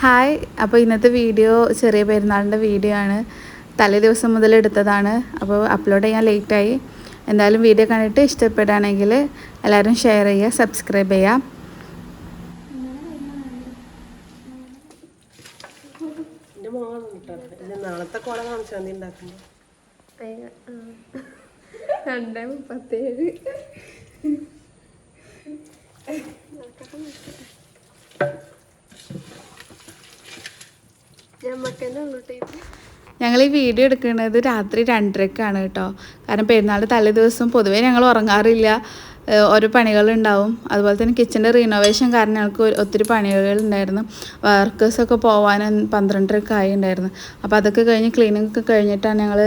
Hi, അപ്പോൾ ഇന്നത്തെ video ചെറിയ പെരുന്നാളിൻ്റെ വീഡിയോ ആണ്. തലേ ദിവസം മുതൽ എടുത്തതാണ്. അപ്പോൾ അപ്ലോഡ് ചെയ്യാൻ ലേറ്റായി. എന്തായാലും വീഡിയോ കണ്ടിട്ട് ഇഷ്ടപ്പെടുകയാണെങ്കിൽ എല്ലാവരും ഷെയർ ചെയ്യുക, സബ്സ്ക്രൈബ് ചെയ്യുക. നാളത്തെ കോള കാണിച്ചാൽ ഉണ്ടാക്കുന്നത് 2:37. ഞങ്ങൾ ഈ വീഡിയോ എടുക്കുന്നത് രാത്രി 2:30ക്കാണ് കേട്ടോ. കാരണം പെരുന്നാൾ തലേ ദിവസം പൊതുവേ ഞങ്ങൾ ഉറങ്ങാറില്ല. ഓരോ പണികളുണ്ടാവും. അതുപോലെ തന്നെ കിച്ചൻ്റെ റീനോവേഷൻ കാരണം ഞങ്ങൾക്ക് ഒത്തിരി പണികളുണ്ടായിരുന്നു. വർക്കേഴ്സൊക്കെ പോകാൻ 12:30 ആയി ഉണ്ടായിരുന്നു. അപ്പോൾ അതൊക്കെ കഴിഞ്ഞ് ക്ലീനിങ് ഒക്കെ കഴിഞ്ഞിട്ടാണ് ഞങ്ങൾ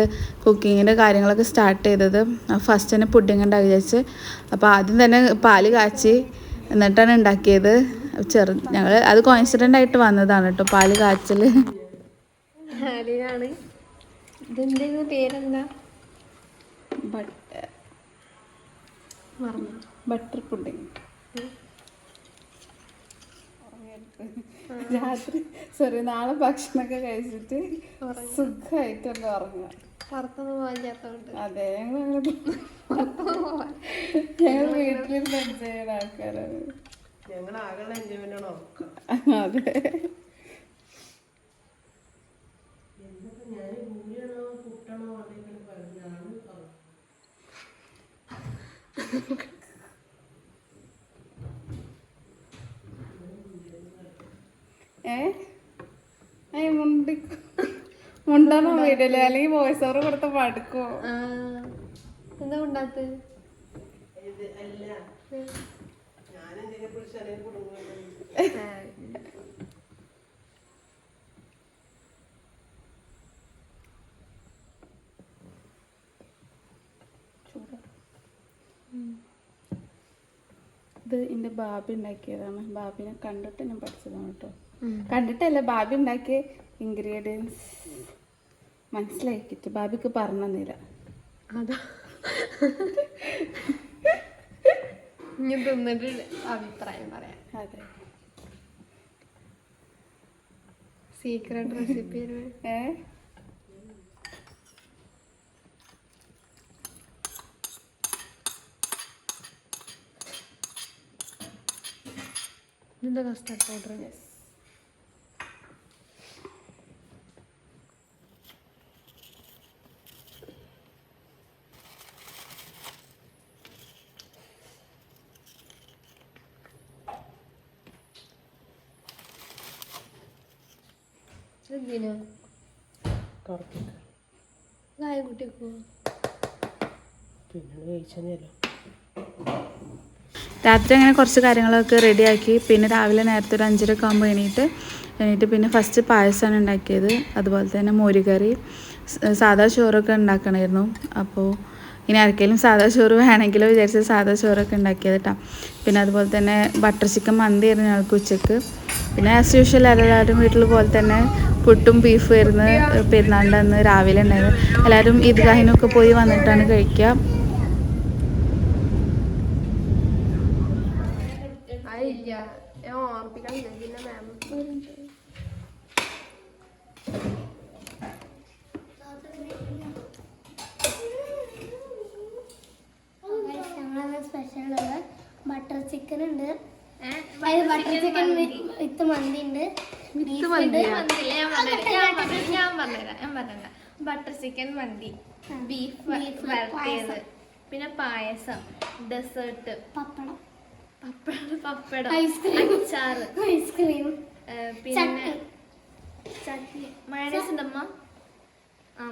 കുക്കിങ്ങിൻ്റെ കാര്യങ്ങളൊക്കെ സ്റ്റാർട്ട് ചെയ്തത്. ഫസ്റ്റ് തന്നെ പുഡിങ് ഉണ്ടാക്കി വെച്ച്. അപ്പോൾ ആദ്യം തന്നെ പാല് കാച്ചി എന്നിട്ടാണ് ഉണ്ടാക്കിയത്. ഞങ്ങൾ അത് കോയിൻസിഡൻ്റ് ആയിട്ട് വന്നതാണ് കേട്ടോ, പാല് കാച്ചൽ. ഇതെന്താ പേരെന്താ? Butter pudding. രാത്രി നാളെ ഭക്ഷണമൊക്കെ കഴിച്ചിട്ട് സുഖമായിട്ടൊക്കെ ഉറങ്ങുക. പുറത്തൊന്നും പോകാത്തതുകൊണ്ട്. അതെ, ഞങ്ങൾ വീട്ടിലിരുന്ന് എൻജോയ് ചെയ്യുന്ന ആൾക്കാരാണ്. ഞങ്ങൾ ആകെ എൻജോയ്മെന്റ് ആണോ? അതെ. മുണ്ടാണോ വീടില്ലേ? അല്ലെങ്കിൽ വോയിസ് ഓവർ കൊടുത്ത പാടുക്കോ? എന്താ ഉണ്ടാത്ത്? ഇത് എൻ്റെ ബാബി ഉണ്ടാക്കിയതാണ്. ബാബിനെ കണ്ടിട്ട് ഞാൻ പഠിച്ചതാണ് കേട്ടോ. കണ്ടിട്ടല്ല, ബാബി ഉണ്ടാക്കിയ ഇൻഗ്രീഡിയൻസ് മനസ്സിലാക്കിയിട്ട് ബാബിക്ക് പറഞ്ഞു തന്നില്ല. അതാ ഇനി തിന്നിട്ട് അഭിപ്രായം പറയാം. അതെ, സീക്രട്ട് റെസിപ്പി. ഇതെന്താ കസ്റ്റാർഡ് പൗഡർ? എന്തിനാ കായ കുട്ടിക്കോ? പിന്നെ കഴിച്ചല്ലോ. രാത്രി അങ്ങനെ കുറച്ച് കാര്യങ്ങളൊക്കെ റെഡിയാക്കി. പിന്നെ രാവിലെ നേരത്തെ ഒരു 5:30 ആകുമ്പോൾ എണീറ്റ് പിന്നെ ഫസ്റ്റ് പായസമാണ് ഉണ്ടാക്കിയത്. അതുപോലെ തന്നെ മോരുകറി, സാദാ ചോറൊക്കെ ഉണ്ടാക്കണമായിരുന്നു. അപ്പോൾ ഇനി ആർക്കെങ്കിലും സാദാ ചോറ് വേണമെങ്കിലോ വിചാരിച്ച് സാദാ ചോറൊക്കെ ഉണ്ടാക്കിയത് കേട്ടോ. പിന്നെ അതുപോലെ തന്നെ ബട്ടർ ചിക്കൻ മന്തി ആയിരുന്നു ഞങ്ങൾക്ക് ഉച്ചക്ക്. പിന്നെ ആസ് യൂഷ്വൽ എല്ലാവരും വീട്ടിൽ പോലെ തന്നെ പുട്ടും ബീഫും ആയിരുന്നു പെരുന്നാളിൻ്റെ അന്ന് രാവിലെ ഉണ്ടായത്. എല്ലാവരും ഈദ്ഗാഹിനൊക്കെ പോയി വന്നിട്ടാണ് കഴിക്കുക. സ്പെഷ്യലുള്ള ബട്ടർ ചിക്കൻ ഉണ്ട്. ബട്ടർ ചിക്കൻ വിത്ത് മന്തി ഉണ്ട്. ഞാൻ പറഞ്ഞുതരാം. ബട്ടർ ചിക്കൻ മന്തി, ബീഫ് വരട്ടിയത്, പിന്നെ പായസം, ഡെസേർട്ട്, പപ്പടം, അച്ചാറ്, ഐസ്ക്രീം, പിന്നെ ചട്നി, മയണൈസ് ഉണ്ടമ്മ.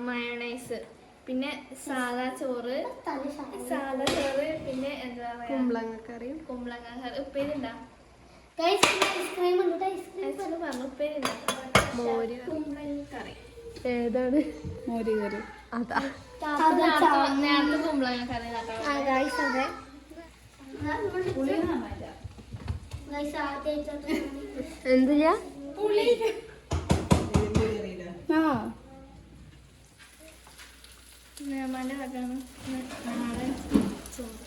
മയണൈസ്, പിന്നെ സാദാ ചോറ്, പിന്നെ എന്താ പറയാ, കുമ്പളങ്ങ കറി, ഉപ്പേരി ഉണ്ടാ? പറഞ്ഞു ഉപ്പേരി ഉണ്ടാ? മോര് കറി. ഏതാണ്? മോര് കറി. അതാ നേരത്തെ കുമ്പളങ്ങ കറി. എന്ത് ചെയ്യാ? മേമാൻ്റെ വകാണ് നാളെ ചോറ്.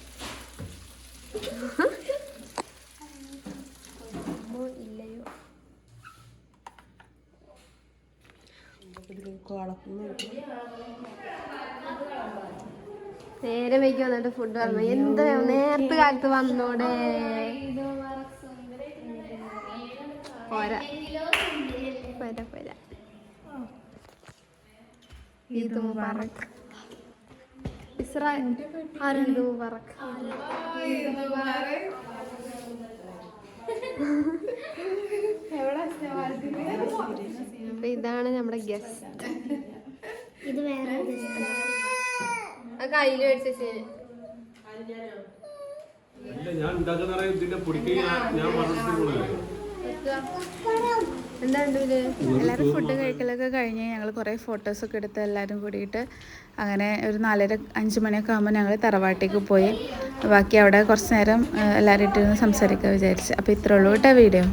ഇല്ലയോ? നേരെ വൈകി വന്നിട്ട് ഫുഡ് വന്നു. എന്ത് നേരത്തെ കാലത്ത് വന്നോടെ പോരാ പോരാ പോരാ. ഈദ് മുബാറക്. ഇസ്രാ ഈദ് മുബാറക്. അപ്പൊ ഇതാണ് നമ്മുടെ ഗസ്റ്റ്. ഇത് വേറെ കയ്യില് മേടിച്ചു. എന്താണ്ട് ഇത്? എല്ലാവരും ഫുഡ് കഴിക്കലൊക്കെ കഴിഞ്ഞ് ഞങ്ങൾ കുറേ ഫോട്ടോസൊക്കെ എടുത്ത് എല്ലാവരും കൂടിയിട്ട് അങ്ങനെ ഒരു 4:30-5 മണിയൊക്കെ ആകുമ്പോൾ ഞങ്ങൾ തറവാട്ടിലേക്ക് പോയി. ബാക്കി അവിടെ കുറച്ച് നേരം എല്ലാവരും ഇട്ടിരുന്ന് സംസാരിക്കാൻ വിചാരിച്ചു. അപ്പോൾ ഇത്രേ ഉള്ളൂ കേട്ടോ വീഡിയോ.